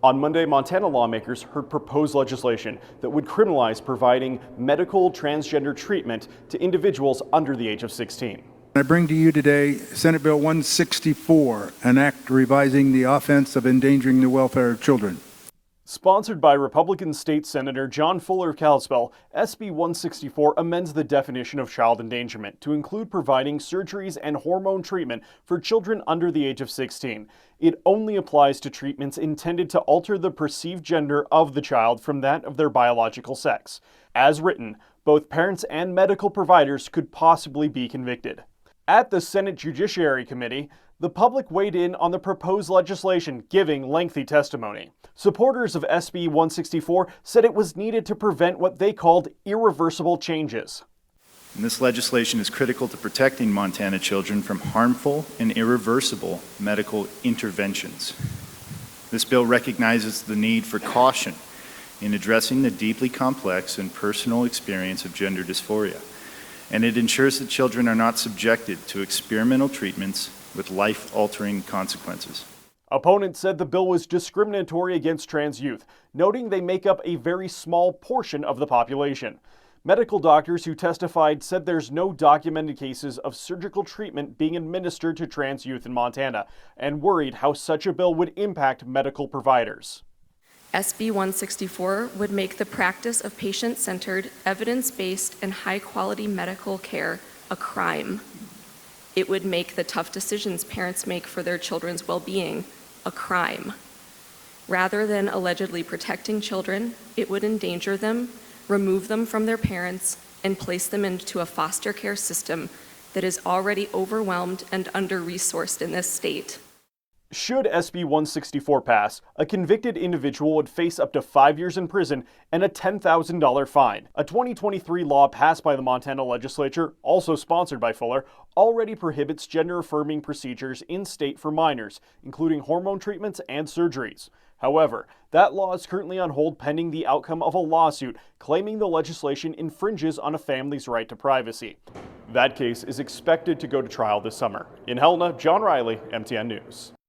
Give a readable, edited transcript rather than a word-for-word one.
On Monday, Montana lawmakers heard proposed legislation that would criminalize providing medical transgender treatment to individuals under the age of 16. I bring to you today Senate Bill 164, an act revising the offense of endangering the welfare of children. Sponsored by Republican State Senator John Fuller of Kalispell, SB 164 amends the definition of child endangerment to include providing surgeries and hormone treatment for children under the age of 16. It only applies to treatments intended to alter the perceived gender of the child from that of their biological sex. As written, both parents and medical providers could possibly be convicted. At the Senate Judiciary Committee, the public weighed in on the proposed legislation, giving lengthy testimony. Supporters of SB 164 said it was needed to prevent what they called irreversible changes. And this legislation is critical to protecting Montana children from harmful and irreversible medical interventions. This bill recognizes the need for caution in addressing the deeply complex and personal experience of gender dysphoria, and it ensures that children are not subjected to experimental treatments with life-altering consequences. Opponents said the bill was discriminatory against trans youth, noting they make up a very small portion of the population. Medical doctors who testified said there's no documented cases of surgical treatment being administered to trans youth in Montana, and worried how such a bill would impact medical providers. SB 164 would make the practice of patient-centered, evidence-based, and high-quality medical care a crime. It would make the tough decisions parents make for their children's well-being a crime. Rather than allegedly protecting children, it would endanger them, remove them from their parents, and place them into a foster care system that is already overwhelmed and under-resourced in this state. Should SB 164 pass, a convicted individual would face up to 5 years in prison and a $10,000 fine. A 2023 law passed by the Montana legislature, also sponsored by Fuller, already prohibits gender-affirming procedures in state for minors, including hormone treatments and surgeries. However, that law is currently on hold pending the outcome of a lawsuit claiming the legislation infringes on a family's right to privacy. That case is expected to go to trial this summer. In Helena, John Riley, MTN News.